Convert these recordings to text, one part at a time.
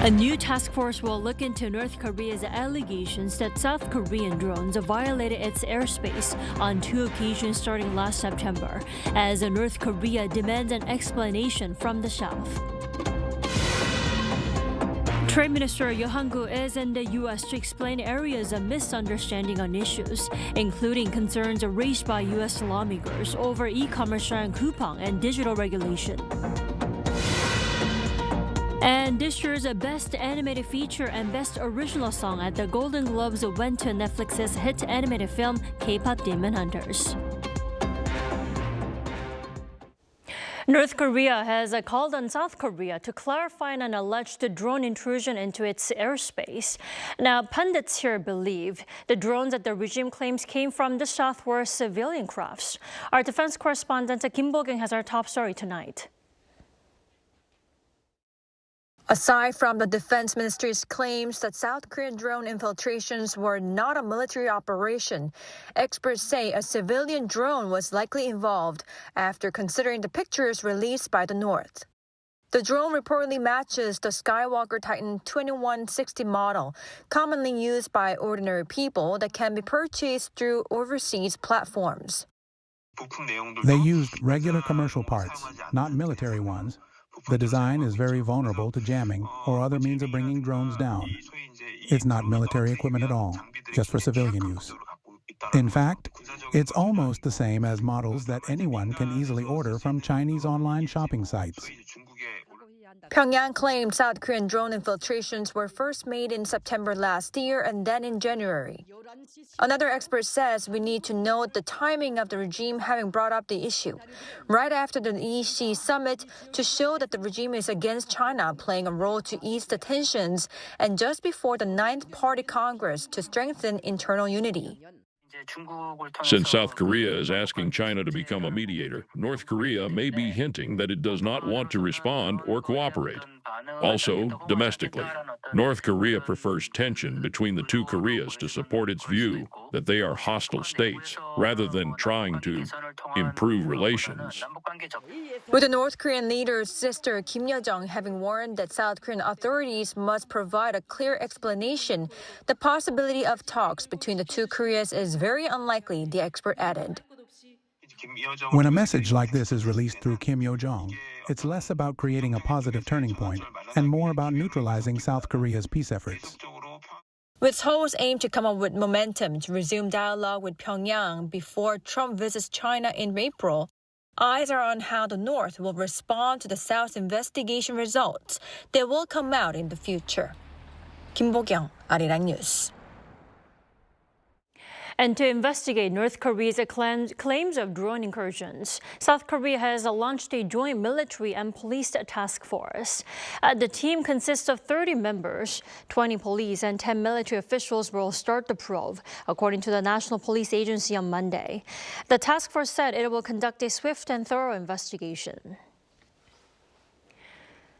A new task force will look into North Korea's allegations that South Korean drones violated its airspace on 2 occasions starting last September, as North Korea demands an explanation from the South. Trade Minister Yo Han-gu is in the U.S. to explain areas of misunderstanding on issues, including concerns raised by U.S. lawmakers over e-commerce giant Coupang and digital regulation. And this year's Best Animated Feature and Best Original Song at the Golden Globes went to Netflix's hit animated film KPop Demon Hunters. North Korea has called on South Korea to clarify an alleged drone intrusion into its airspace. Now, pundits here believe the drones that the regime claims came from the South were civilian crafts. Our defense correspondent Kim Bo-kyung has our top story tonight. Aside from the Defense Ministry's claims that South Korean drone infiltrations were not a military operation, experts say a civilian drone was likely involved after considering the pictures released by the North. The drone reportedly matches the Skywalker Titan 2160 model, commonly used by ordinary people that can be purchased through overseas platforms. They used regular commercial parts, not military ones. The design is very vulnerable to jamming or other means of bringing drones down. It's not military equipment at all, just for civilian use. In fact, it's almost the same as models that anyone can easily order from Chinese online shopping sites. Pyongyang claimed South Korean drone infiltrations were first made in September last year and then in January. Another expert says we need to note the timing of the regime having brought up the issue, right after the EJAE summit, to show that the regime is against China playing a role to ease the tensions, and just before the 9th Party Congress to strengthen internal unity. Since South Korea is asking China to become a mediator, North Korea may be hinting that it does not want to respond or cooperate. Also, domestically, North Korea prefers tension between the two Koreas to support its view that they are hostile states, rather than trying to improve relations. With the North Korean leader's sister Kim Yo-jong having warned that South Korean authorities must provide a clear explanation, the possibility of talks between the two Koreas is very unlikely, the expert added. When a message like this is released through Kim Yo-jong, it's less about creating a positive turning point and more about neutralizing South Korea's peace efforts. With Seoul's aim to come up with momentum to resume dialogue with Pyongyang before Trump visits China in April, eyes are on how the North will respond to the South's investigation results that will come out in the future. Kim Bo-kyung, Arirang News. And to investigate North Korea's claims of drone incursions, South Korea has launched a joint military and police task force. The team consists of 30 members, 20 police and 10 military officials will start the probe, according to the National Police Agency on Monday. The task force said it will conduct a swift and thorough investigation.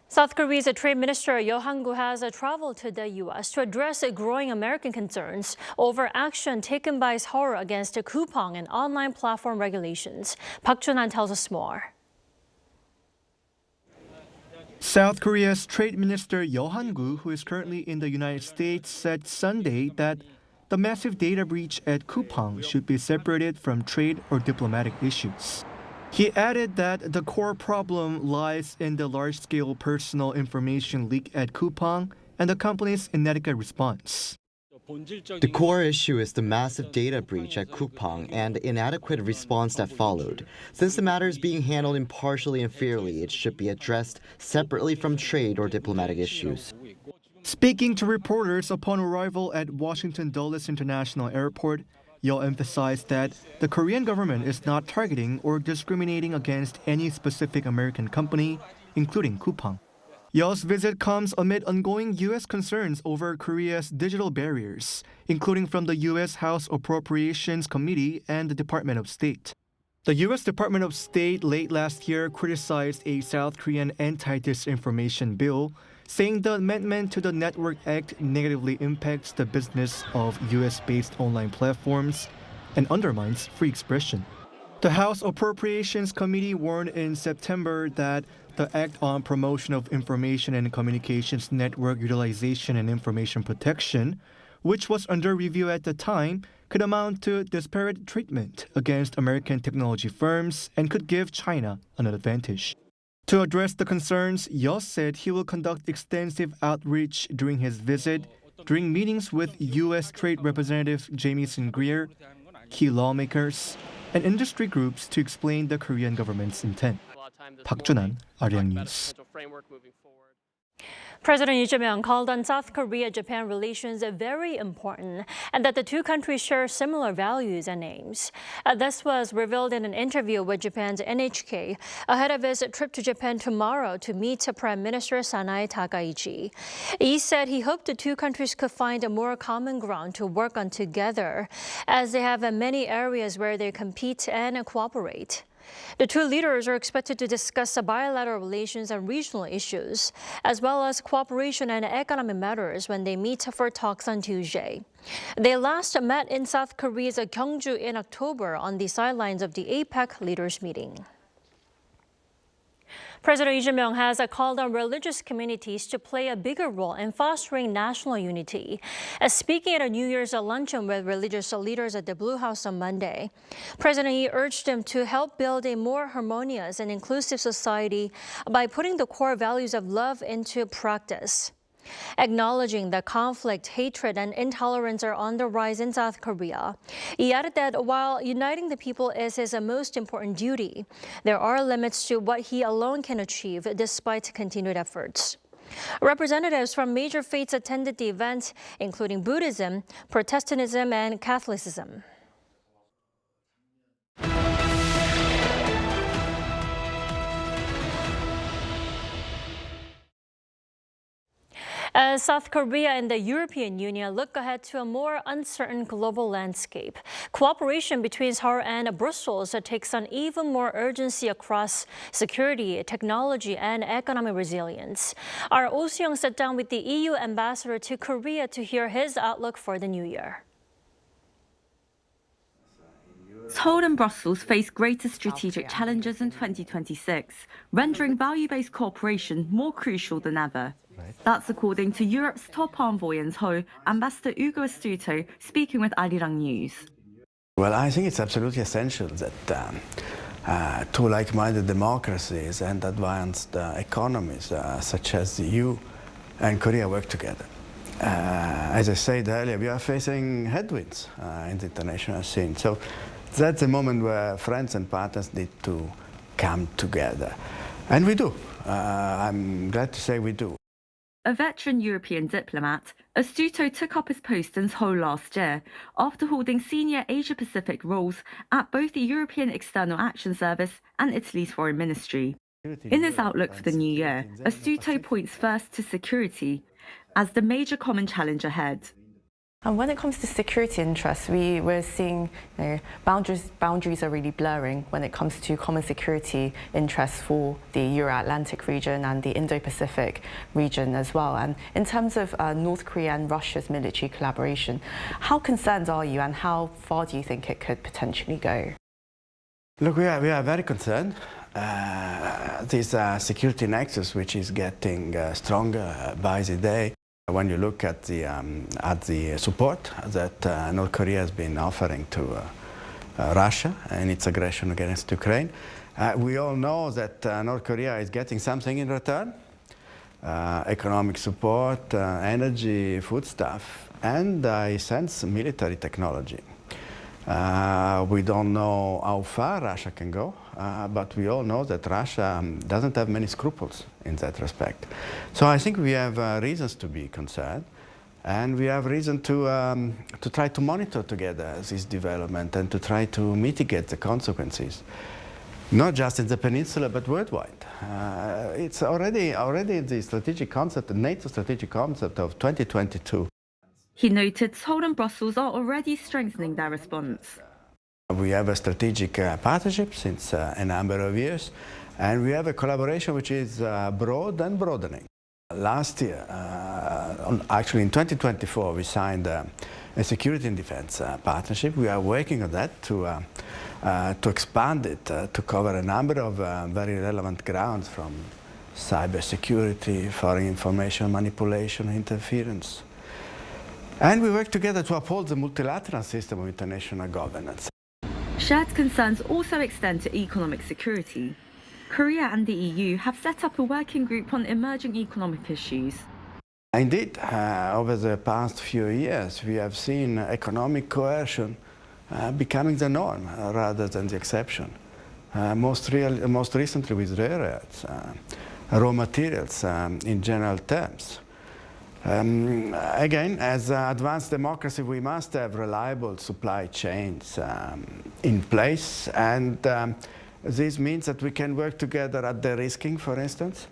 South Korea's Trade Minister Yo Han-gu has traveled to the U.S. to address growing American concerns over action taken by Seoul against Coupang and online platform regulations. Park Jun-han tells us more. South Korea's Trade Minister Yo Han-gu, who is currently in the United States, said Sunday that the massive data breach at Coupang should be separated from trade or diplomatic issues. He added that the core problem lies in the large-scale personal information leak at Coupang and the company's inadequate response. The core issue is the massive data breach at Coupang and the inadequate response that followed. Since the matter is being handled impartially and fairly, it should be addressed separately from trade or diplomatic issues. Speaking to reporters upon arrival at Washington Dulles International Airport, Yo emphasized that the Korean government is not targeting or discriminating against any specific American company, including Coupang. Yo's visit comes amid ongoing U.S. concerns over Korea's digital barriers, including from the U.S. House Appropriations Committee and the Department of State. The U.S. Department of State late last year criticized a South Korean anti-disinformation bill, saying the amendment to the Network Act negatively impacts the business of U.S.-based online platforms and undermines free expression. The House Appropriations Committee warned in September that the Act on Promotion of Information and Communications Network Utilization and Information Protection, which was under review at the time, could amount to disparate treatment against American technology firms and could give China an advantage. To address the concerns, Yo said he will conduct extensive outreach during his visit, during meetings with U.S. Trade Representative Jamieson Greer, key lawmakers, and industry groups to explain the Korean government's intent. Park Jun-han, Arirang News. President Lee Jae-myung called on South Korea-Japan relations very important and that the two countries share similar values and aims. This was revealed in an interview with Japan's NHK ahead of his trip to Japan tomorrow to meet Prime Minister Sanae Takaichi. Lee said he hoped the two countries could find a more common ground to work on together, as they have many areas where they compete and cooperate. The two leaders are expected to discuss bilateral relations and regional issues, as well as cooperation and economic matters when they meet for talks on Tuesday. They last met in South Korea's Gyeongju in October on the sidelines of the APEC leaders meeting. President Lee Jae-myung has called on religious communities to play a bigger role in fostering national unity. Speaking at a New Year's luncheon with religious leaders at the Blue House on Monday, President Lee urged them to help build a more harmonious and inclusive society by putting the core values of love into practice. Acknowledging that conflict, hatred, and intolerance are on the rise in South Korea, he added that while uniting the people is his most important duty, there are limits to what he alone can achieve despite continued efforts. Representatives from major faiths attended the event, including Buddhism, Protestantism, and Catholicism. As South Korea and the European Union look ahead to a more uncertain global landscape, cooperation between Seoul and Brussels takes on even more urgency across security, technology, and economic resilience. Our Oh Soo-young sat down with the EU ambassador to Korea to hear his outlook for the new year. Seoul and Brussels face greater strategic challenges in 2026, rendering value-based cooperation more crucial than ever. That's according to Europe's top envoy in Seoul, Ambassador Ugo Astuto, speaking with Arirang News. Well, I think it's absolutely essential that two like-minded democracies and advanced economies such as the EU and Korea work together. As I said earlier, we are facing headwinds in the international scene. So that's a moment where friends and partners need to come together. And we do. I'm glad to say we do. A veteran European diplomat, Astuto took up his post in Seoul last year after holding senior Asia-Pacific roles at both the European External Action Service and Italy's Foreign Ministry. In his outlook for the new year, Astuto points first to security as the major common challenge ahead. And when it comes to security interests, we're seeing boundaries are really blurring when it comes to common security interests for the Euro-Atlantic region and the Indo-Pacific region as well. And in terms of North Korea and Russia's military collaboration, how concerned are you and how far do you think it could potentially go? Look, we are very concerned. This security nexus, which is getting stronger by the day. When you look at the support that North Korea has been offering to Russia and its aggression against Ukraine, we all know that North Korea is getting something in return: economic support, energy, foodstuff, and I sense military technology. We don't know how far Russia can go, but we all know that Russia doesn't have many scruples in that respect. So I think we have reasons to be concerned, and we have reason to try to monitor together this development and to try to mitigate the consequences, not just in the peninsula but worldwide. It's already the strategic concept, the NATO strategic concept of 2022. He noted Seoul and Brussels are already strengthening their response. We have a strategic partnership since a number of years, and we have a collaboration which is broad and broadening. Last year, actually in 2024, we signed a security and defense partnership. We are working on that to expand it, to cover a number of very relevant grounds, from cybersecurity, foreign information manipulation, interference. And we work together to uphold the multilateral system of international governance. Shared concerns also extend to economic security. Korea and the EU have set up a working group on emerging economic issues. Indeed, over the past few years, we have seen economic coercion becoming the norm rather than the exception. Most recently with rare earths, raw materials in general terms. Again, as advanced democracy, we must have reliable supply chains in place, and this means that we can work together at de-risking, for instance,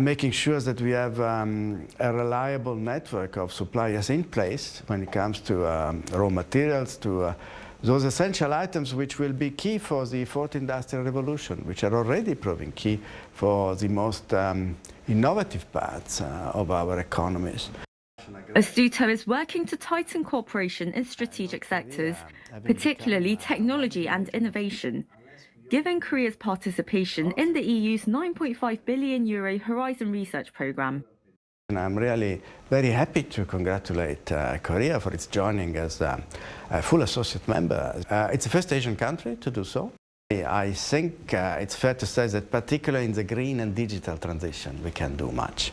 making sure that we have a reliable network of suppliers in place when it comes to raw materials, to those essential items which will be key for the fourth industrial revolution, which are already proving key for the most innovative parts of our economies. Astuto is working to tighten cooperation in strategic sectors, particularly technology and innovation, given Korea's participation in the EU's €9.5 billion Horizon Research Programme. And I'm really very happy to congratulate Korea for its joining as a full associate member. It's the first Asian country to do so. I think it's fair to say that particularly in the green and digital transition we can do much.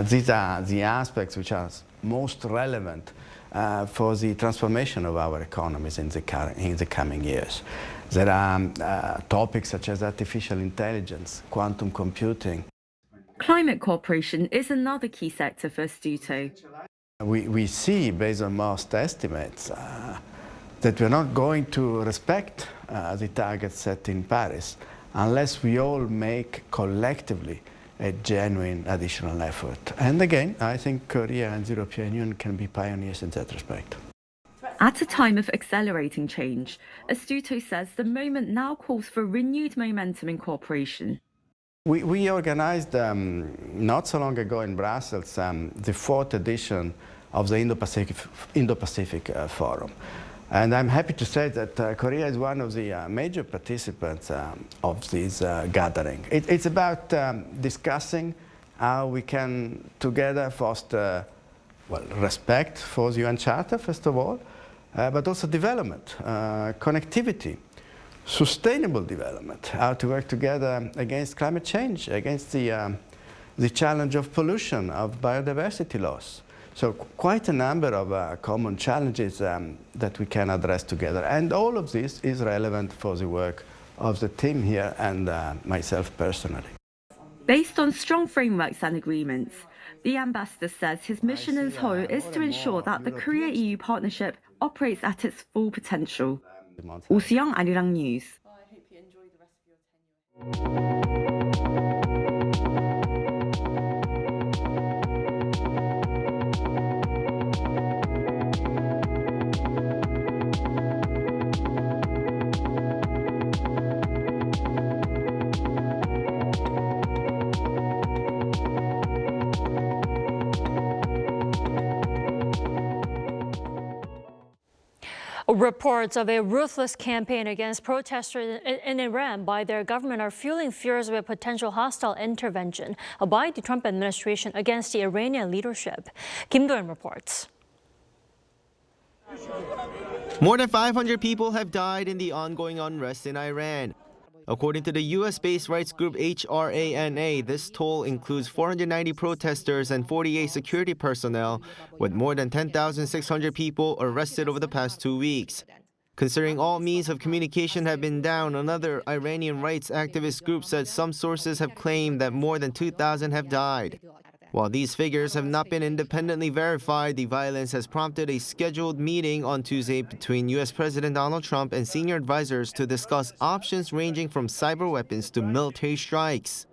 These are the aspects which are most relevant for the transformation of our economies in the coming years. There are topics such as artificial intelligence, quantum computing. Climate cooperation is another key sector for Astuto. We see, based on most estimates, that we're not going to respect the targets set in Paris unless we all make collectively a genuine additional effort. And again, I think Korea and the European Union can be pioneers in that respect. At a time of accelerating change, Astuto says the moment now calls for renewed momentum in cooperation. We organized not so long ago in Brussels the fourth edition of the Indo-Pacific Forum. And I'm happy to say that Korea is one of the major participants of this gathering. It's about discussing how we can together foster, well, respect for the UN Charter, first of all, but also development, connectivity, sustainable development, how to work together against climate change, against the challenge of pollution, of biodiversity loss. So quite a number of common challenges that we can address together. And all of this is relevant for the work of the team here and myself personally. Based on strong frameworks and agreements, the ambassador says his mission in Seoul is to ensure that the Korea-EU partnership operates at its full potential. Arirang News. I hope you enjoy the rest of your tenure. Reports of a ruthless campaign against protesters in Iran by their government are fueling fears of a potential hostile intervention by the Trump administration against the Iranian leadership. Kim Do-yeon reports. More than 500 people have died in the ongoing unrest in Iran. According to the U.S.-based rights group HRANA, this toll includes 490 protesters and 48 security personnel, with more than 10,600 people arrested over the past 2 weeks. Considering all means of communication have been down, another Iranian rights activist group said some sources have claimed that more than 2,000 have died. While these figures have not been independently verified, the violence has prompted a scheduled meeting on Tuesday between U.S. President Donald Trump and senior advisors to discuss options ranging from cyber weapons to military strikes.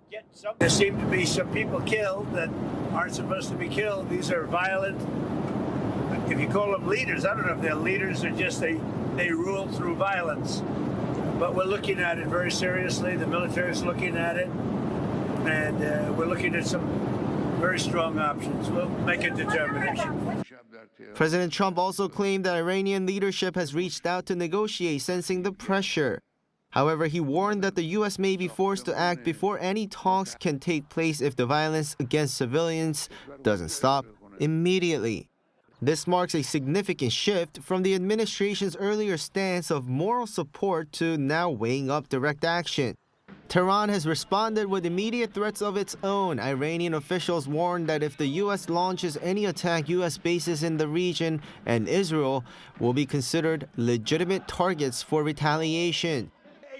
There seem to be some people killed that aren't supposed to be killed. These are violent, if you call them leaders, I don't know if they're leaders or just they rule through violence. But we're looking at it very seriously. The military is looking at it, and we're looking at some very strong options. We'll make a determination. President Trump also claimed that Iranian leadership has reached out to negotiate, sensing the pressure. However, he warned that the U.S. may be forced to act before any talks can take place if the violence against civilians doesn't stop immediately. This marks a significant shift from the administration's earlier stance of moral support to now weighing up direct action. Tehran has responded with immediate threats of its own. Iranian officials warned that if the U.S. launches any attack, U.S. bases in the region and Israel will be considered legitimate targets for retaliation.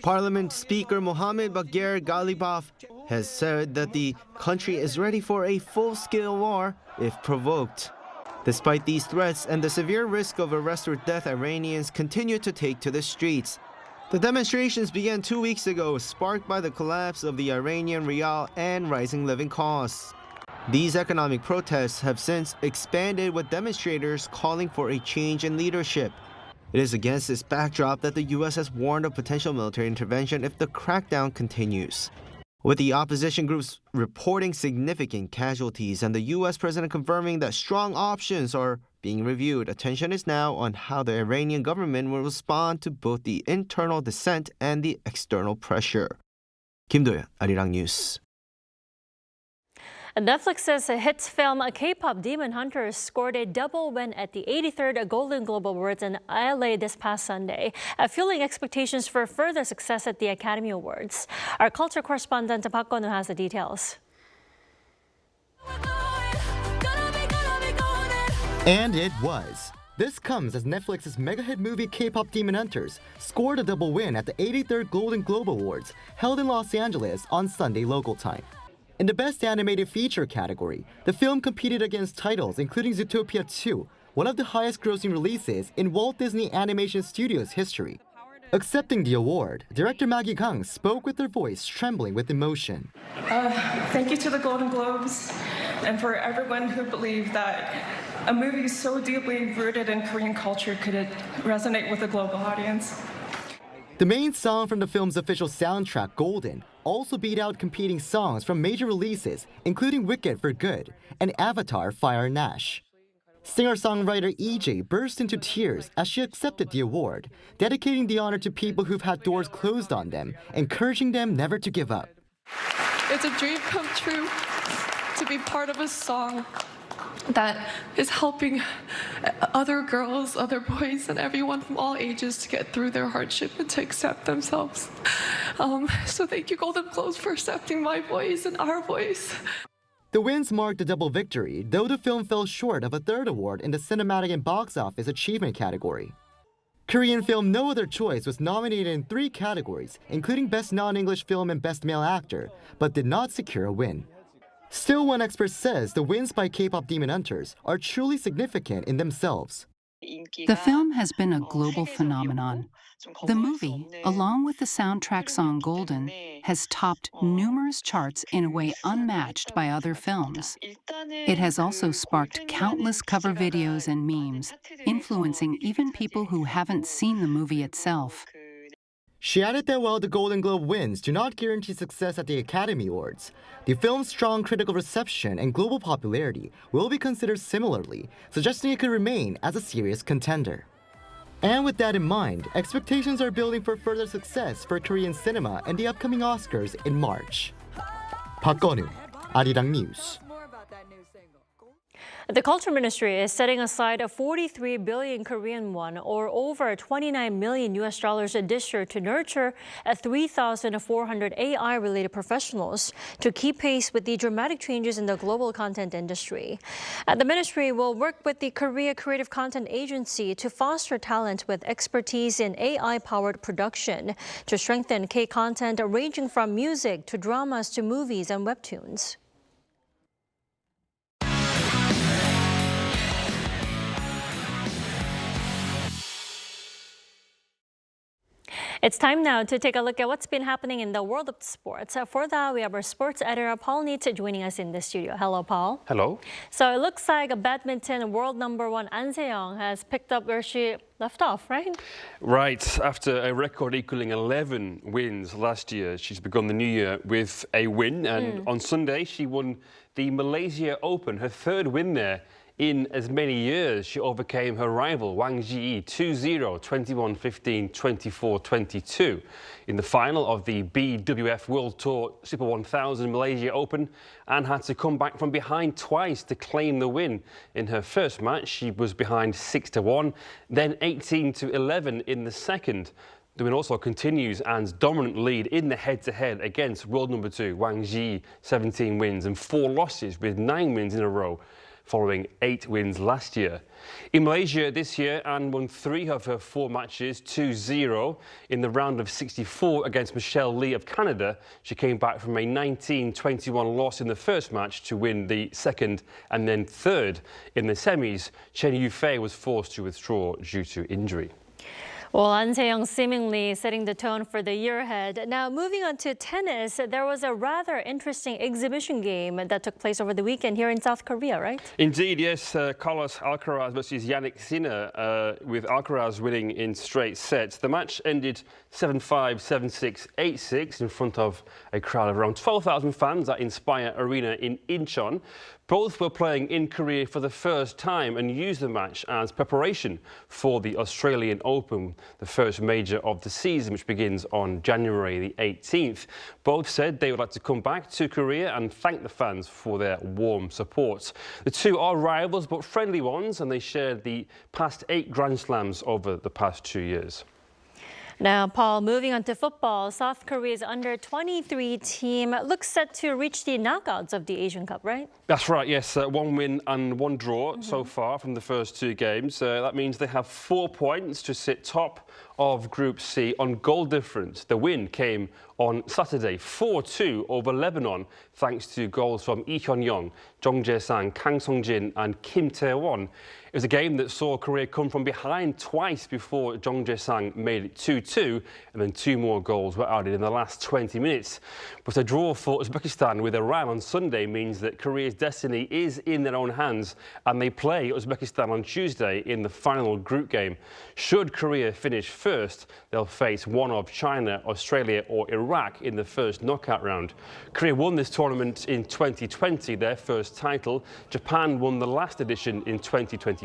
Parliament Speaker Mohammad Bagher Ghalibaf has said that the country is ready for a full-scale war if provoked. Despite these threats and the severe risk of arrest or death, Iranians continue to take to the streets. The demonstrations began 2 weeks ago, sparked by the collapse of the Iranian rial and rising living costs. These economic protests have since expanded, with demonstrators calling for a change in leadership. It is against this backdrop that the U.S. has warned of potential military intervention if the crackdown continues. With the opposition groups reporting significant casualties and the U.S. president confirming that strong options are being reviewed, attention is now on how the Iranian government will respond to both the internal dissent and the external pressure. Kim Do-yeon, Arirang News. Netflix's hit film K-pop Demon Hunters scored a double win at the 83rd Golden Globe Awards in LA this past Sunday, fueling expectations for further success at the Academy Awards. Our culture correspondent Park Gun-woo has the details. And it was. This comes as Netflix's mega-hit movie K-pop Demon Hunters scored a double win at the 83rd Golden Globe Awards held in Los Angeles on Sunday local time. In the Best Animated Feature category, the film competed against titles including Zootopia 2, one of the highest-grossing releases in Walt Disney Animation Studios history. Accepting the award, director Maggie Kang spoke with her voice trembling with emotion. Thank you to the Golden Globes and for everyone who believed that a movie so deeply rooted in Korean culture could resonate with a global audience. The main song from the film's official soundtrack, Golden, also beat out competing songs from major releases, including Wicked for Good and Avatar Fire and Ash. Singer-songwriter EJAE burst into tears as she accepted the award, dedicating the honor to people who've had doors closed on them, encouraging them never to give up. It's a dream come true to be part of a song that is helping other girls, other boys, and everyone from all ages to get through their hardship and to accept themselves. So thank you, Golden Globes, for accepting my voice and our voice. The wins marked a double victory, though the film fell short of a third award in the Cinematic and Box Office Achievement category. Korean film No Other Choice was nominated in 3 categories, including Best Non-English Film and Best Male Actor, but did not secure a win. Still, one expert says the wins by K-pop Demon Hunters are truly significant in themselves. The film has been a global phenomenon. The movie, along with the soundtrack song Golden, has topped numerous charts in a way unmatched by other films. It has also sparked countless cover videos and memes, influencing even people who haven't seen the movie itself. She added that while the Golden Globe wins do not guarantee success at the Academy Awards, the film's strong critical reception and global popularity will be considered similarly, suggesting it could remain as a serious contender. And with that in mind, expectations are building for further success for Korean cinema and the upcoming Oscars in March. 박건우, Arirang News. The Culture Ministry is setting aside 43 billion Korean won, or over $29 million this year to nurture 3,400 AI-related professionals to keep pace with the dramatic changes in the global content industry. The ministry will work with the Korea Creative Content Agency to foster talent with expertise in AI-powered production to strengthen K-content ranging from music to dramas to movies and webtoons. It's time now to take a look at what's been happening in the world of sports. For that, we have our sports editor, Paul Neitz, joining us in the studio. Hello, Paul. Hello. So it looks like badminton world #1 An Se-young has picked up where she left off, right? Right. After a record equaling 11 wins last year, she's begun the new year with a win. And on Sunday, she won the Malaysia Open, her third win there in as many years. She overcame her rival, Wang Ji 2-0, 21-15, 24-22. In the final of the BWF World Tour Super 1000 Malaysia Open, Anne had to come back from behind twice to claim the win. In her first match, she was behind 6-1, then 18-11 in the second. The win also continues Anne's dominant lead in the head-to-head against world #2, Wang Ji, 17 wins and 4 losses with 9 wins in a row, following 8 wins last year. In Malaysia this year, Anne won 3 of her 4 matches, 2-0. In the round of 64 against Michelle Lee of Canada, she came back from a 19-21 loss in the first match to win the second and then third. In the semis, Chen Yufei was forced to withdraw due to injury. Well, An Se-young seemingly setting the tone for the year ahead. Now, moving on to tennis, there was a rather interesting exhibition game that took place over the weekend here in South Korea, right? Indeed, yes. Carlos Alcaraz versus Yannick Sinner, with Alcaraz winning in straight sets. The match ended 7-5, 7-6, 8-6 in front of a crowd of around 12,000 fans at Inspire Arena in Incheon. Both were playing in Korea for the first time and used the match as preparation for the Australian Open, the first major of the season, which begins on January the 18th. Both said they would like to come back to Korea and thank the fans for their warm support. The two are rivals but friendly ones, and they shared the past 8 Grand Slams over the past 2 years. Now, Paul, moving on to football, South Korea's under-23 team looks set to reach the knockouts of the Asian Cup, right? That's right, yes. 1 win and 1 draw so far from the first 2 games. That means they have 4 points to sit top of Group C on goal difference. The win came on Saturday, 4-2 over Lebanon, thanks to goals from Lee Hyun-young, Jung Jae-sang, Kang Sung-jin and Kim Tae-won. It was a game that saw Korea come from behind twice before Jung Jae-sang made it 2-2, and then 2 more goals were added in the last 20 minutes. But a draw for Uzbekistan with Iran on Sunday means that Korea's destiny is in their own hands, and they play Uzbekistan on Tuesday in the final group game. Should Korea finish first, they'll face one of China, Australia or Iraq in the first knockout round. Korea won this tournament in 2020, their first title. Japan won the last edition in 2024.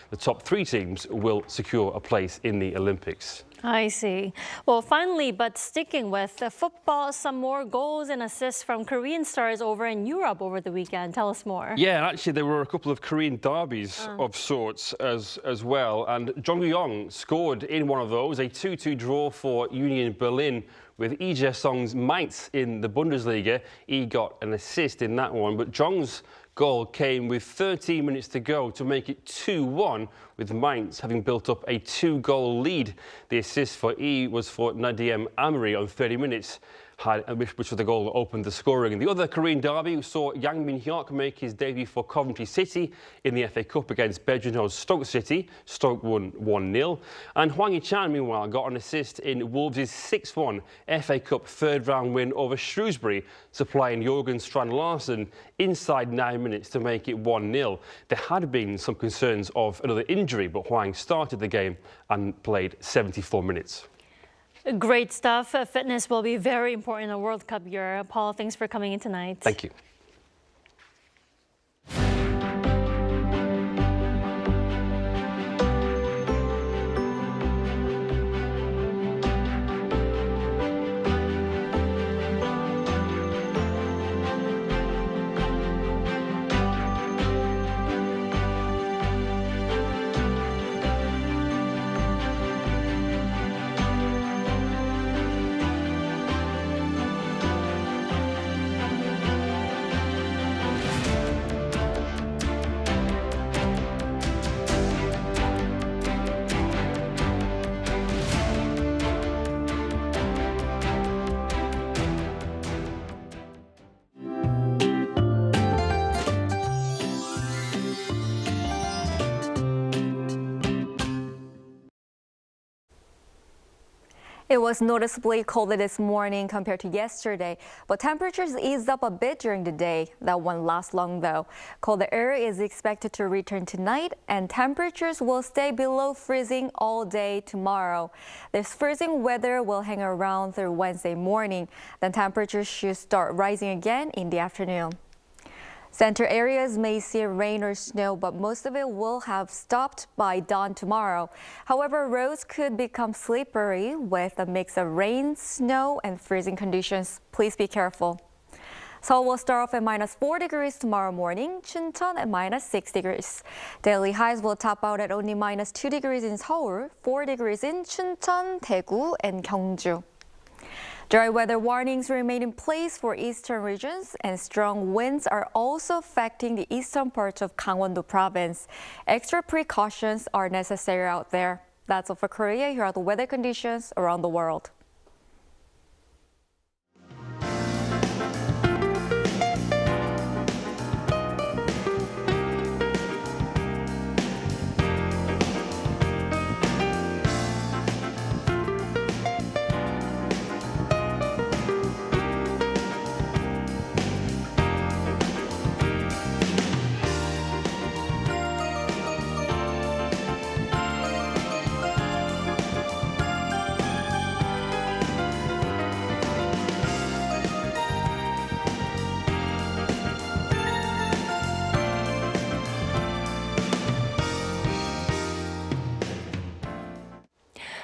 The top 3 teams will secure a place in the Olympics. I see. Well, finally, but sticking with football, some more goals and assists from Korean stars over in Europe over the weekend. Tell us more. Yeah, actually, there were a couple of Korean derbies of sorts as well. And Jung Woo-young scored in one of those, a 2-2 draw for Union Berlin with EJAE Mainz in the Bundesliga. He got an assist in that one, but Jung's goal came with 13 minutes to go to make it 2-1, with Mainz having built up a 2-goal lead. The assist for E was for Nadiem Amri on 30 minutes, which was the goal that opened the scoring. And the other Korean derby saw Yang Min-hyuk make his debut for Coventry City in the FA Cup against Bedouin Stoke City. Stoke won 1-0. And Hwang Hee-chan, meanwhile, got an assist in Wolves' 6-1 FA Cup third-round win over Shrewsbury, supplying Jørgen Strand Larsen inside 9 minutes to make it 1-0. There had been some concerns of another injury, but Hwang started the game and played 74 minutes. Great stuff. Fitness will be very important in the World Cup year. Paul, thanks for coming in tonight. Thank you. It was noticeably colder this morning compared to yesterday, but temperatures eased up a bit during the day. That won't last long though. Colder air is expected to return tonight, and temperatures will stay below freezing all day tomorrow. This freezing weather will hang around through Wednesday morning. Then temperatures should start rising again in the afternoon. Center areas may see rain or snow, but most of it will have stopped by dawn tomorrow. However, roads could become slippery with a mix of rain, snow, and freezing conditions. Please be careful. Seoul will start off at -4 degrees tomorrow morning, Chuncheon at -6 degrees. Daily highs will top out at only -2 degrees in Seoul, 4 degrees in Chuncheon, Daegu, and Gyeongju. Dry weather warnings remain in place for eastern regions, and strong winds are also affecting the eastern parts of Gangwon-do province. Extra precautions are necessary out there. That's all for Korea. Here are the weather conditions around the world.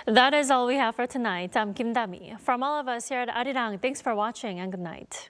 That is all we have for tonight. I'm Kim Dami. From all of us here at Arirang, thanks for watching and good night.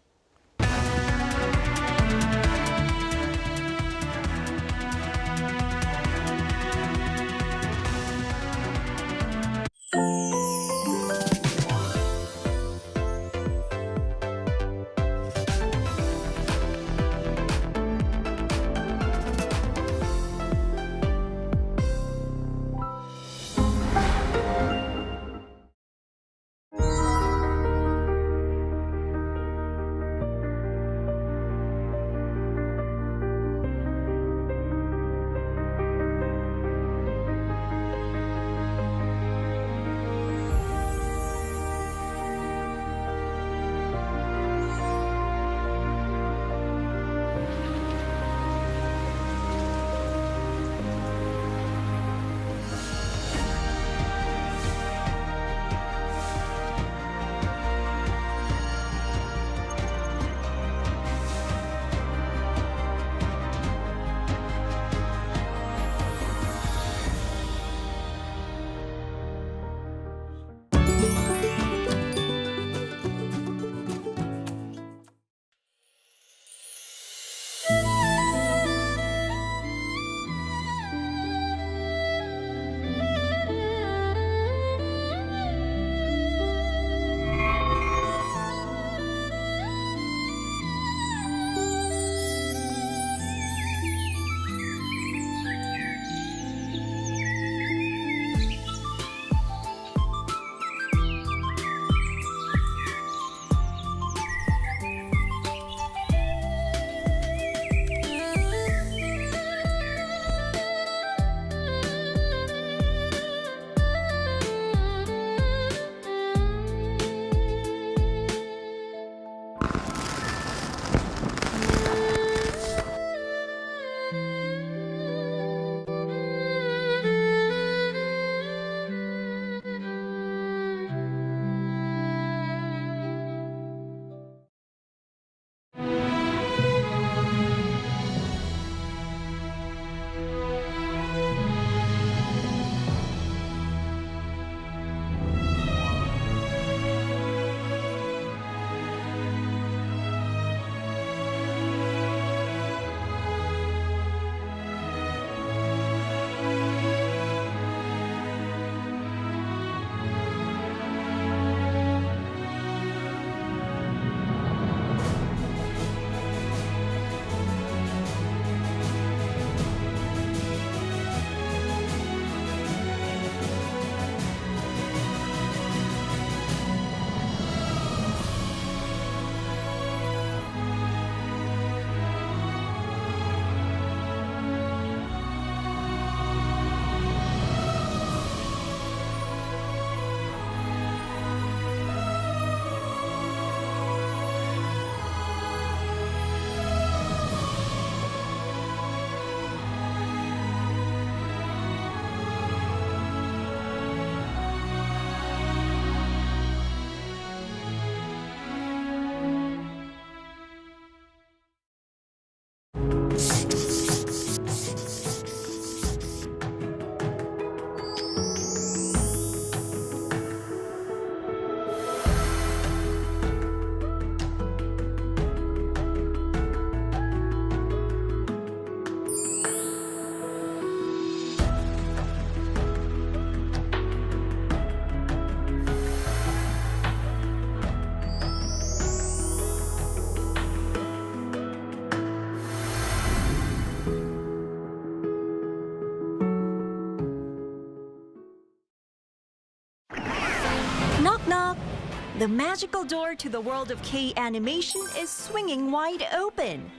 The magical door to the world of K-animation is swinging wide open.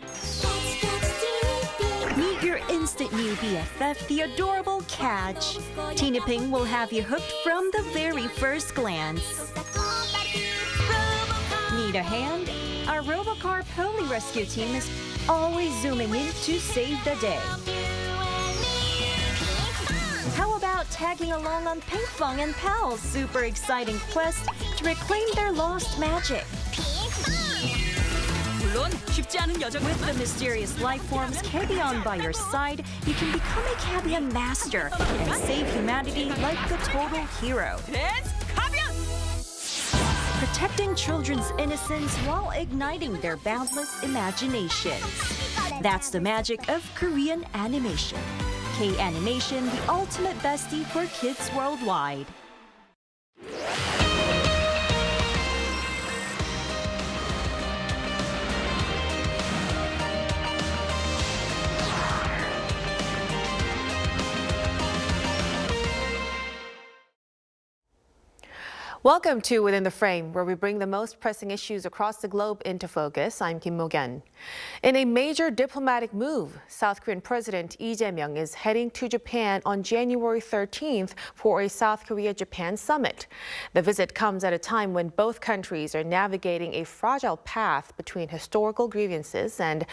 Meet your instant new BFF, the adorable Catch. Tina Ping will have you hooked from the very first glance. Need a hand? Our Robocar Pony Rescue team is always zooming in to save the day. How about tagging along on Pinkfong and Pal's super exciting quest to reclaim their lost magic? With the mysterious life forms Kabion by your side, you can become a Kabion master and save humanity like the total hero. Protecting children's innocence while igniting their boundless imaginations. That's the magic of Korean animation. K-animation, the ultimate bestie for kids worldwide. Welcome to Within the Frame, where we bring the most pressing issues across the globe into focus. I'm Kim Mo-gen. In a major diplomatic move, South Korean President Lee Jae-myung is heading to Japan on January 13th for a South Korea-Japan summit. The visit comes at a time when both countries are navigating a fragile path between historical grievances and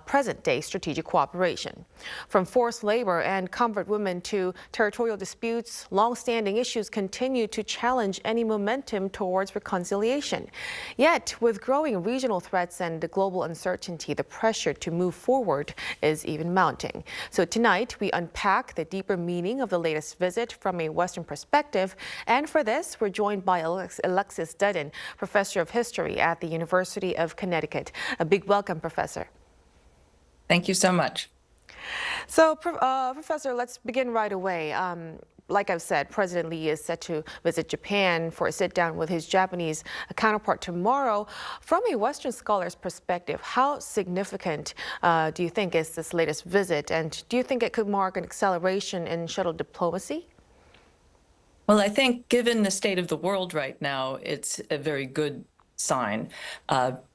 present-day strategic cooperation. From forced labor and comfort women to territorial disputes, long-standing issues continue to challenge any momentum towards reconciliation. Yet, with growing regional threats and global uncertainty, the pressure to move forward is even mounting. So tonight, we unpack the deeper meaning of the latest visit from a Western perspective. And for this, we're joined by Alexis Dudden, Professor of History at the University of Connecticut. A big welcome, Professor. Thank you so much. So, Professor, let's begin right away. Like I've said, President Lee is set to visit Japan for a sit-down with his Japanese counterpart tomorrow. From a Western scholar's perspective, how significant do you think is this latest visit? And do you think it could mark an acceleration in shuttle diplomacy? Well, I think given the state of the world right now, it's a very good sign.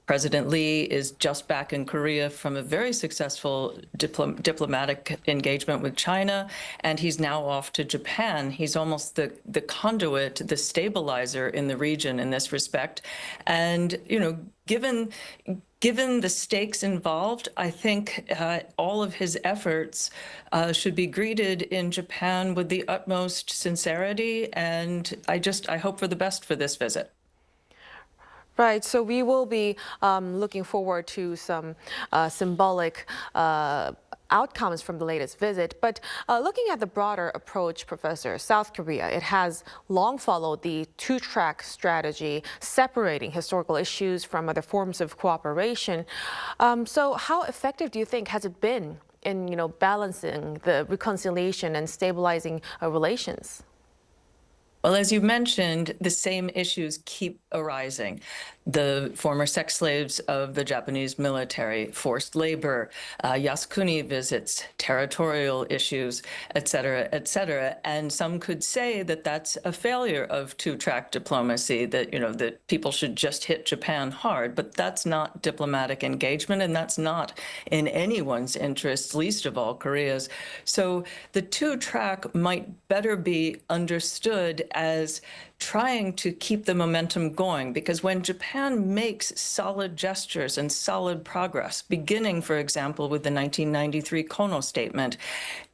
President Lee is just back in Korea from a very successful diplomatic engagement with China, and he's now off to Japan. He's almost the conduit, the stabilizer in the region in this respect. And, you know, given the stakes involved, I think all of his efforts should be greeted in Japan with the utmost sincerity, and I hope for the best for this visit. Right, so we will be looking forward to some symbolic outcomes from the latest visit. But looking at the broader approach, Professor, South Korea, it has long followed the two-track strategy, separating historical issues from other forms of cooperation. So how effective do you think has it been in, balancing the reconciliation and stabilizing relations? Well, as you mentioned, the same issues keep arising. The former sex slaves of the Japanese military, forced labor, Yasukuni visits, territorial issues, et cetera, et cetera. And some could say that that's a failure of two-track diplomacy, that, that people should just hit Japan hard. But that's not diplomatic engagement, and that's not in anyone's interests, least of all Korea's. So the two-track might better be understood as trying to keep the momentum going, because when Japan makes solid gestures and solid progress, beginning, for example, with the 1993 Kono Statement,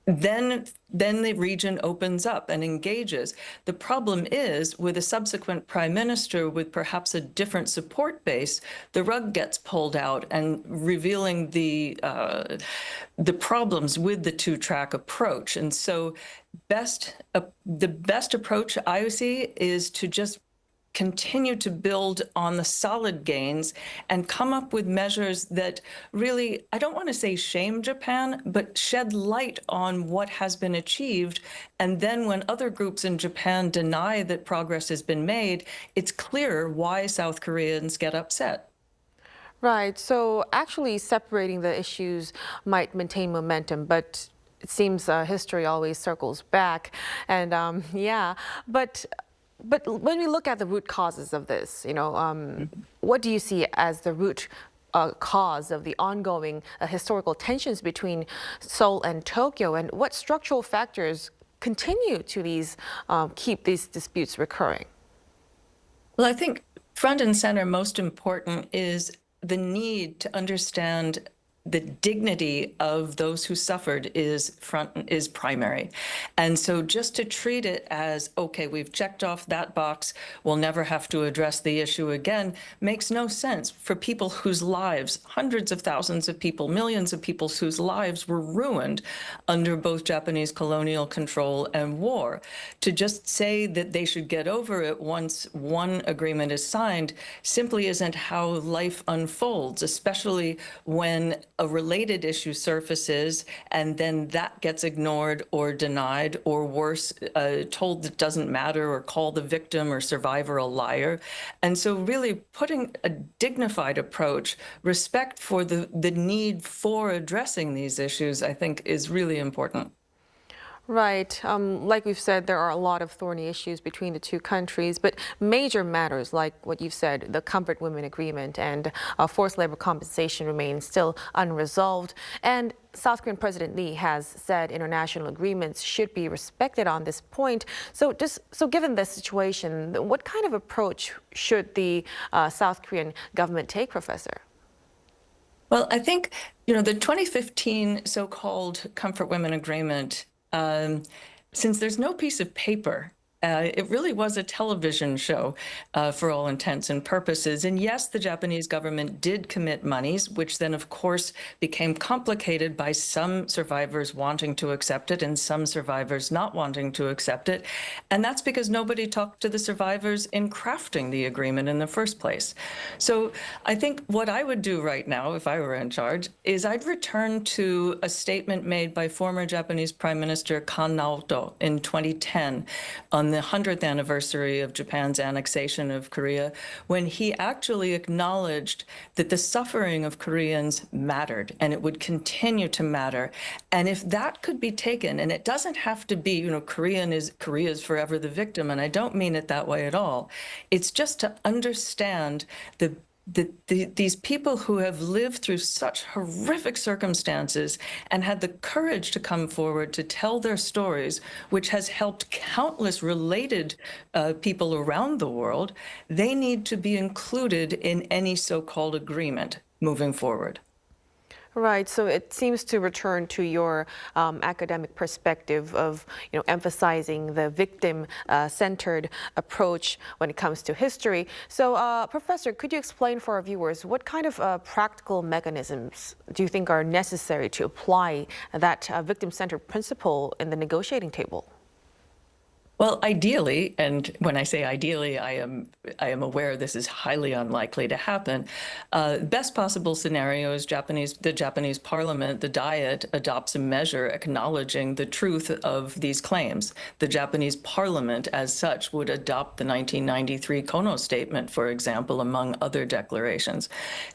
then the region opens up and engages. The problem is, with a subsequent prime minister with perhaps a different support base, the rug gets pulled out, and revealing the problems with the two-track approach. And so the best approach I see is to just continue to build on the solid gains and come up with measures that really, I don't want to say shame Japan, but shed light on what has been achieved. And then when other groups in Japan deny that progress has been made, it's clear why South Koreans get upset. Right. So actually separating the issues might maintain momentum, but it seems history always circles back. And but But when we look at the root causes of this, what do you see as the root cause of the ongoing historical tensions between Seoul and Tokyo, and what structural factors continue to keep these disputes recurring? Well, I think front and center, most important, is the need to understand the dignity of those who suffered is primary. And so just to treat it as, okay, we've checked off that box, we'll never have to address the issue again, makes no sense for people whose lives, hundreds of thousands of people, millions of people whose lives were ruined under both Japanese colonial control and war. To just say that they should get over it once one agreement is signed simply isn't how life unfolds, especially when a related issue surfaces and then that gets ignored or denied, or worse, told that doesn't matter, or call the victim or survivor a liar. And so really putting a dignified approach, respect for the need for addressing these issues, I think is really important. Right. Like we've said, there are a lot of thorny issues between the two countries, but major matters like what you've said, the Comfort Women Agreement and forced labor compensation remain still unresolved. And South Korean President Lee has said international agreements should be respected on this point. So given this situation, what kind of approach should the South Korean government take, Professor? Well, I think, the 2015 so-called Comfort Women Agreement, since there's no piece of paper, it really was a television show for all intents and purposes. And yes, the Japanese government did commit monies, which then, of course, became complicated by some survivors wanting to accept it and some survivors not wanting to accept it. And that's because nobody talked to the survivors in crafting the agreement in the first place. So I think what I would do right now, if I were in charge, is I'd return to a statement made by former Japanese Prime Minister Kang in 2010 on the 100th anniversary of Japan's annexation of Korea, when he actually acknowledged that the suffering of Koreans mattered and it would continue to matter. And if that could be taken, and it doesn't have to be, Korea is forever the victim, and I don't mean it that way at all. It's just to understand these people who have lived through such horrific circumstances and had the courage to come forward to tell their stories, which has helped countless related people around the world, they need to be included in any so-called agreement moving forward. Right. So it seems to return to your academic perspective of, emphasizing the victim-centered approach when it comes to history. So, Professor, could you explain for our viewers what kind of practical mechanisms do you think are necessary to apply that victim-centered principle in the negotiating table? Well, ideally, and when I say ideally, I am aware this is highly unlikely to happen. Best possible scenario is the Japanese Parliament, the Diet, adopts a measure acknowledging the truth of these claims. The Japanese Parliament, as such, would adopt the 1993 Kono Statement, for example, among other declarations.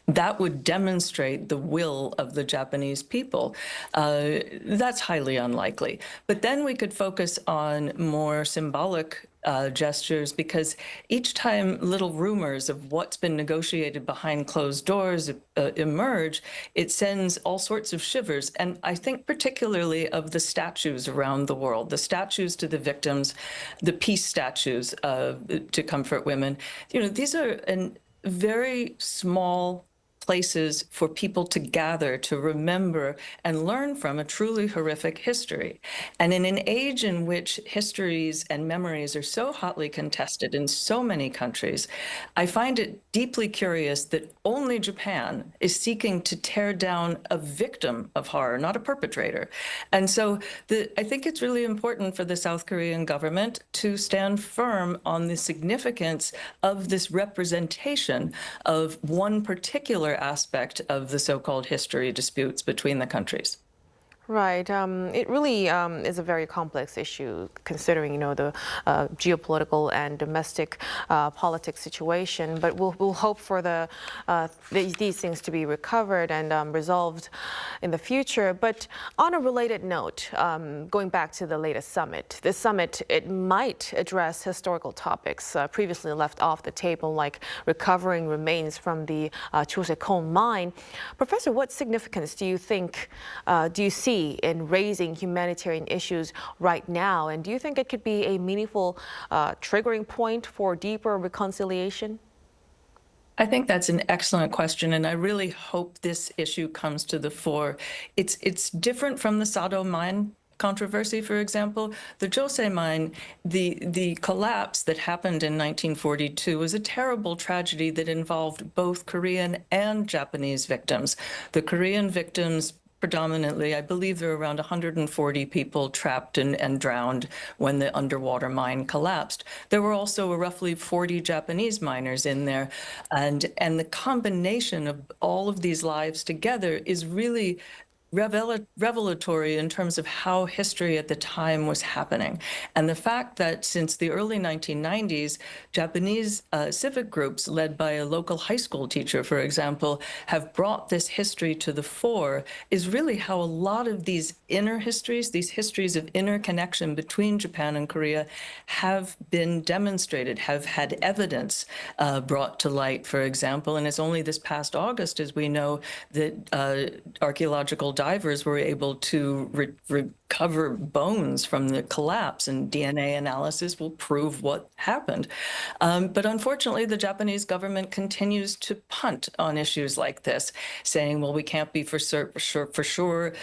That would demonstrate the will of the Japanese people. That's highly unlikely. But then we could focus on more symbolic gestures, because each time little rumors of what's been negotiated behind closed doors emerge, it sends all sorts of shivers. And I think particularly of the statues around the world, the statues to the victims, the peace statues to comfort women. These are very small places for people to gather, to remember and learn from a truly horrific history. And in an age in which histories and memories are so hotly contested in so many countries, I find it deeply curious that only Japan is seeking to tear down a victim of horror, not a perpetrator. And so I think it's really important for the South Korean government to stand firm on the significance of this representation of one particular aspect of the so-called history disputes between the countries. Right. It really is a very complex issue, considering the geopolitical and domestic politics situation. But we'll hope for these things to be recovered and resolved in the future. But on a related note, going back to the latest summit, this summit, it might address historical topics previously left off the table, like recovering remains from the Chose coal mine. Professor, what significance do you see in raising humanitarian issues right now? And do you think it could be a meaningful triggering point for deeper reconciliation? I think that's an excellent question, and I really hope this issue comes to the fore. It's different from the Sado mine controversy, for example. The Jose mine, the collapse that happened in 1942 was a terrible tragedy that involved both Korean and Japanese victims. The Korean victims predominantly, I believe there were around 140 people trapped and drowned when the underwater mine collapsed. There were also roughly 40 Japanese miners in there. And the combination of all of these lives together is really revelatory in terms of how history at the time was happening. And the fact that since the early 1990s, Japanese civic groups led by a local high school teacher, for example, have brought this history to the fore is really how a lot of these inner histories, these histories of interconnection between Japan and Korea have been demonstrated, have had evidence brought to light, for example. And it's only this past August, as we know, that archaeological divers were able to recover bones from the collapse, and DNA analysis will prove what happened. But unfortunately, the Japanese government continues to punt on issues like this, saying, well, we can't be for sure,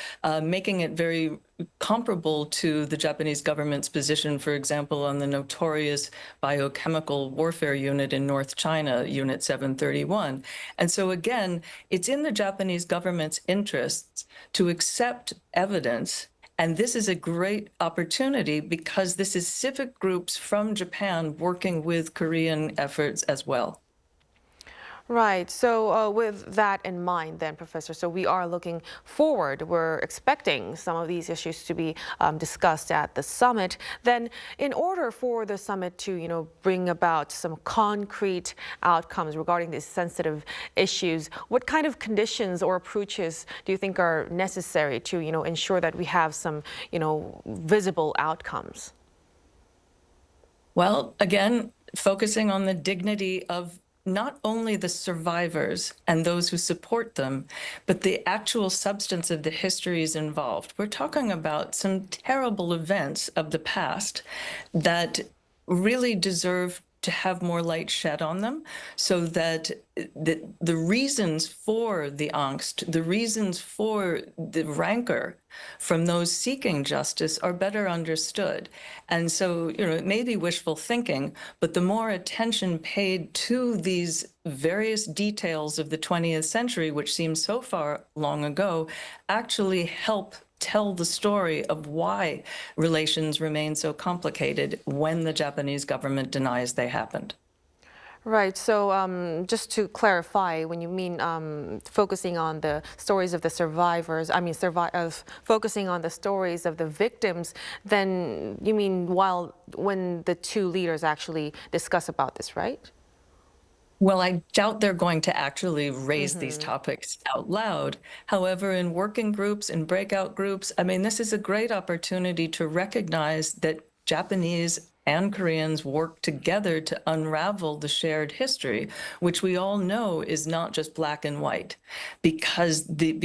making it very comparable to the Japanese government's position, for example, on the notorious biochemical warfare unit in North China, Unit 731. And so again, it's in the Japanese government's interests to accept evidence. And this is a great opportunity because this is civic groups from Japan working with Korean efforts as well. Right. So with that in mind then, Professor, so we are looking forward. We're expecting some of these issues to be discussed at the summit. Then in order for the summit to, bring about some concrete outcomes regarding these sensitive issues, what kind of conditions or approaches do you think are necessary to, ensure that we have some, visible outcomes? Well, again, focusing on the dignity of not only the survivors and those who support them, but the actual substance of the histories involved. We're talking about some terrible events of the past that really deserve to have more light shed on them, so that the reasons for the angst, the reasons for the rancor from those seeking justice are better understood. And so, it may be wishful thinking, but the more attention paid to these various details of the 20th century, which seems so far long ago, actually help tell the story of why relations remain so complicated when the Japanese government denies they happened. Right. So just to clarify, when you mean focusing on the stories of the survivors, focusing on the stories of the victims, then you mean when the two leaders actually discuss about this, right? Well, I doubt they're going to actually raise these topics out loud. However, in working groups, in breakout groups, this is a great opportunity to recognize that Japanese and Koreans work together to unravel the shared history, which we all know is not just black and white, because the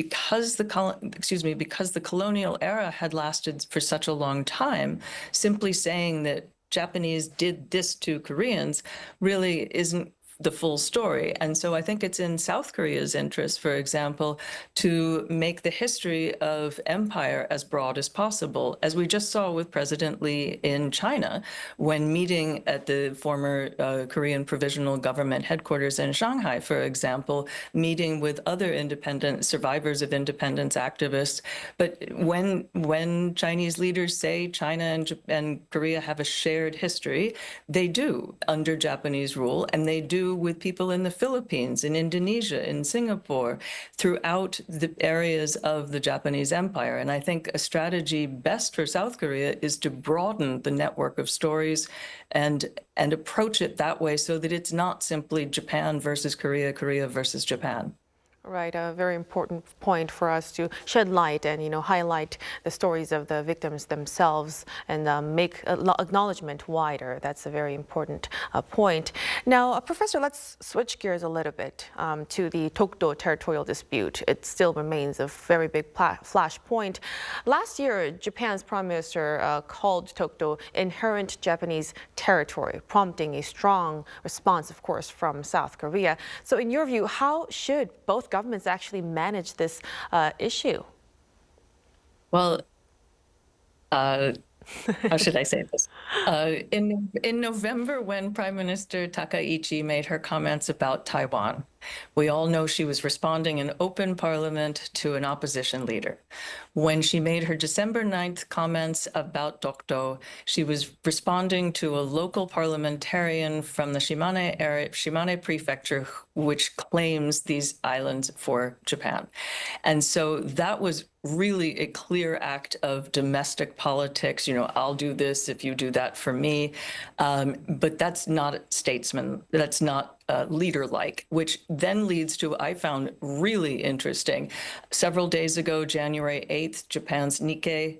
colonial era had lasted for such a long time. Simply saying that Japanese did this to Koreans really isn't the full story. And so I think it's in South Korea's interest, for example, to make the history of empire as broad as possible, as we just saw with President Lee in China when meeting at the former Korean Provisional Government headquarters in Shanghai, for example, meeting with other independent survivors of independence activists. But when Chinese leaders say China and Korea have a shared history, they do under Japanese rule, and they do do with people in the Philippines, in Indonesia, in Singapore, throughout the areas of the Japanese empire. And I think a strategy best for South Korea is to broaden the network of stories and approach it that way so that it's not simply Japan versus Korea, Korea versus Japan. Right, a very important point for us to shed light and, highlight the stories of the victims themselves and make acknowledgement wider. That's a very important point. Now, Professor, let's switch gears a little bit to the Dokdo territorial dispute. It still remains a very big flashpoint. Last year, Japan's Prime Minister called Dokdo inherent Japanese territory, prompting a strong response, of course, from South Korea. So in your view, how should both governments actually manage this issue? Well, how should I say this? In November, when Prime Minister Takaichi made her comments about Taiwan, we all know she was responding in open parliament to an opposition leader. When she made her December 9th comments about Dokdo, she was responding to a local parliamentarian from the Shimane prefecture, which claims these islands for Japan. And so that was really a clear act of domestic politics. I'll do this if you do that for me. But that's not statesman. That's not leader-like, which then leads to, I found really interesting. Several days ago, January 8th, Japan's Nikkei,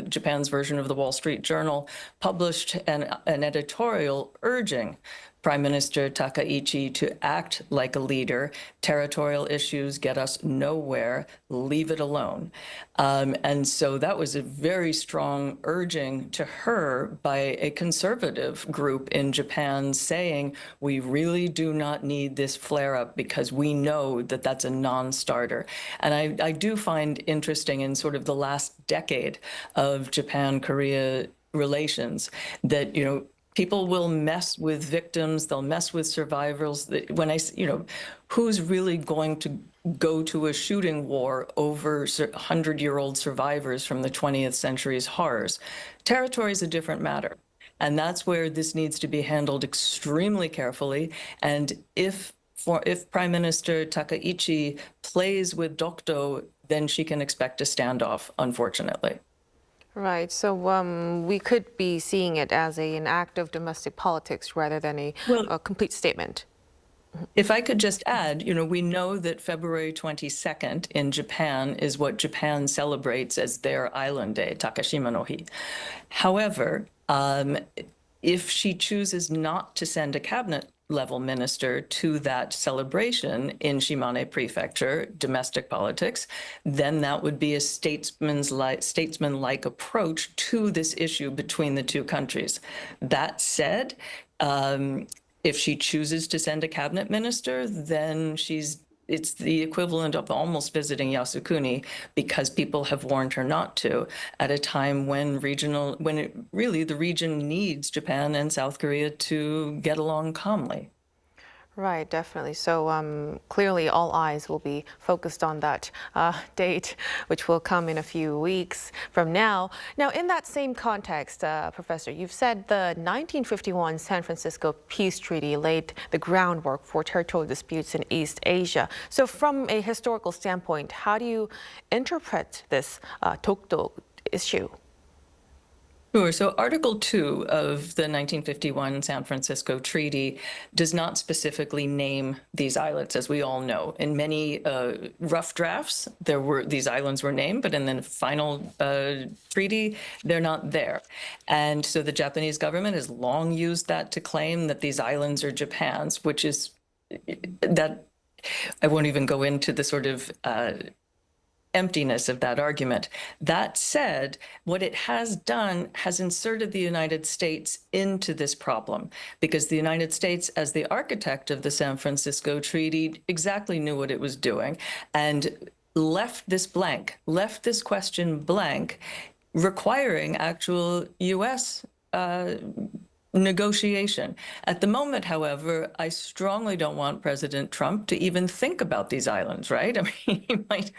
Japan's version of the Wall Street Journal, published an editorial urging Prime Minister Takaichi to act like a leader. Territorial issues get us nowhere. Leave it alone. And so that was a very strong urging to her by a conservative group in Japan saying, we really do not need this flare-up because we know that that's a non-starter. And I do find interesting in sort of the last decade of Japan-Korea relations that, people will mess with victims, they'll mess with survivors. When who's really going to go to a shooting war over 100-year-old survivors from the 20th century's horrors? Territory is a different matter. And that's where this needs to be handled extremely carefully. And if Prime Minister Takaichi plays with Dokdo, then she can expect a standoff, unfortunately. Right. So we could be seeing it as an act of domestic politics rather than a complete statement. If I could just add, we know that February 22nd in Japan is what Japan celebrates as their Island Day, Takashima no Hi. However, if she chooses not to send a cabinet-level minister to that celebration in Shimane Prefecture, domestic politics, then that would be a statesman-like approach to this issue between the two countries. That said, if she chooses to send a cabinet minister, then it's the equivalent of almost visiting Yasukuni because people have warned her not to at a time when the region needs Japan and South Korea to get along calmly. Right, definitely. So clearly all eyes will be focused on that date, which will come in a few weeks from now. Now, in that same context, Professor, you've said the 1951 San Francisco Peace Treaty laid the groundwork for territorial disputes in East Asia. So from a historical standpoint, how do you interpret this Dokdo issue? Sure. So Article 2 of the 1951 San Francisco Treaty does not specifically name these islets, as we all know. In many rough drafts, these islands were named, but in the final treaty, they're not there. And so the Japanese government has long used that to claim that these islands are Japan's, which is that I won't even go into the sort of emptiness of that argument. That said, what it has done has inserted the United States into this problem because the United States, as the architect of the San Francisco Treaty, exactly knew what it was doing and left this question blank, requiring actual U.S. negotiation. At the moment, however, I strongly don't want President Trump to even think about these islands, right? I mean, he might,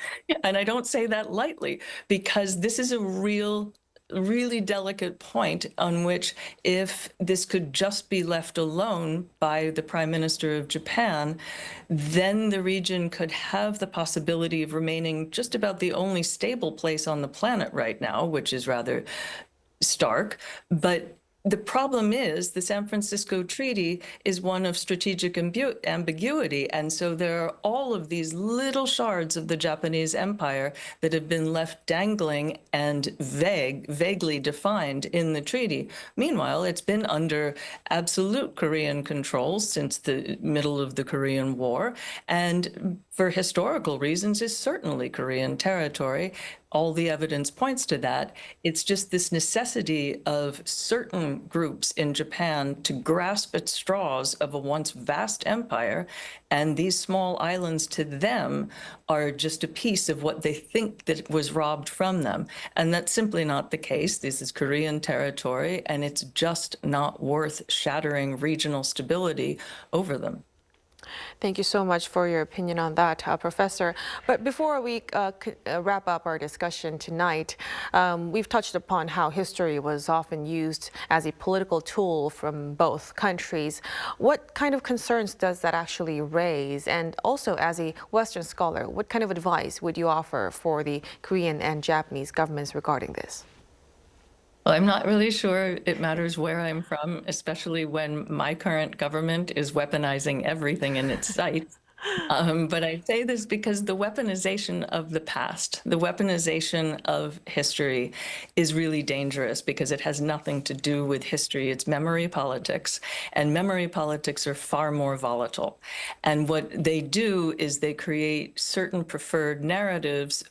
and I don't say that lightly, because this is a real really delicate point on which, if this could just be left alone by the Prime Minister of Japan, then the region could have the possibility of remaining just about the only stable place on the planet right now, which is rather stark. But the problem is the San Francisco Treaty is one of strategic ambiguity, and so there are all of these little shards of the Japanese empire that have been left dangling and vaguely defined in the treaty. Meanwhile, it's been under absolute Korean control since the middle of the Korean War, and for historical reasons is certainly Korean territory. All the evidence points to that. It's just this necessity of certain groups in Japan to grasp at straws of a once vast empire, and these small islands to them are just a piece of what they think that was robbed from them. And that's simply not the case. This is Korean territory, and it's just not worth shattering regional stability over them. Thank you so much for your opinion on that, Professor. But before we wrap up our discussion tonight, we've touched upon how history was often used as a political tool from both countries. What kind of concerns does that actually raise? And also, as a Western scholar, what kind of advice would you offer for the Korean and Japanese governments regarding this? Well, I'm not really sure it matters where I'm from, especially when my current government is weaponizing everything in its sight. But I say this because the weaponization of the past, the weaponization of history is really dangerous because it has nothing to do with history. It's memory politics, and memory politics are far more volatile. And what they do is they create certain preferred narratives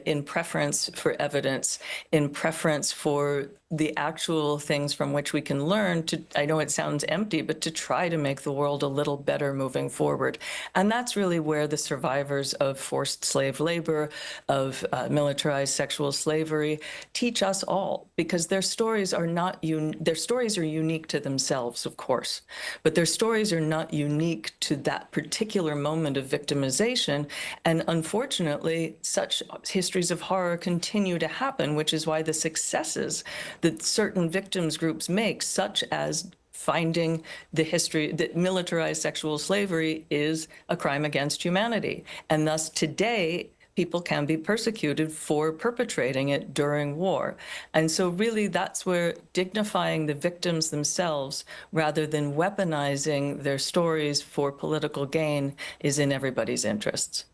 in preference for evidence, in preference for the actual things from which we can learn to, I know it sounds empty, but to try to make the world a little better moving forward. And that's really where the survivors of forced slave labor, of militarized sexual slavery, teach us all, because their stories are not their stories are unique to themselves, of course, but their stories are not unique to that particular moment of victimization. And unfortunately, such histories of horror continue to happen, which is why the successes that certain victims groups make, such as finding the history that militarized sexual slavery is a crime against humanity. And thus today, people can be persecuted for perpetrating it during war. And so really that's where dignifying the victims themselves rather than weaponizing their stories for political gain is in everybody's interests.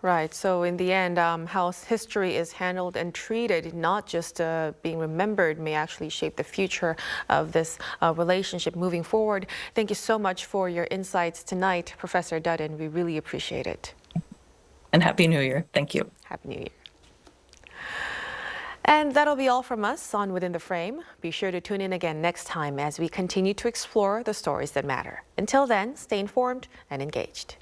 Right. So in the end, how history is handled and treated, not just being remembered, may actually shape the future of this relationship moving forward. Thank you so much for your insights tonight, Professor Dutton. We really appreciate it. And Happy New Year. Thank you. Happy New Year. And that'll be all from us on Within the Frame. Be sure to tune in again next time as we continue to explore the stories that matter. Until then, stay informed and engaged.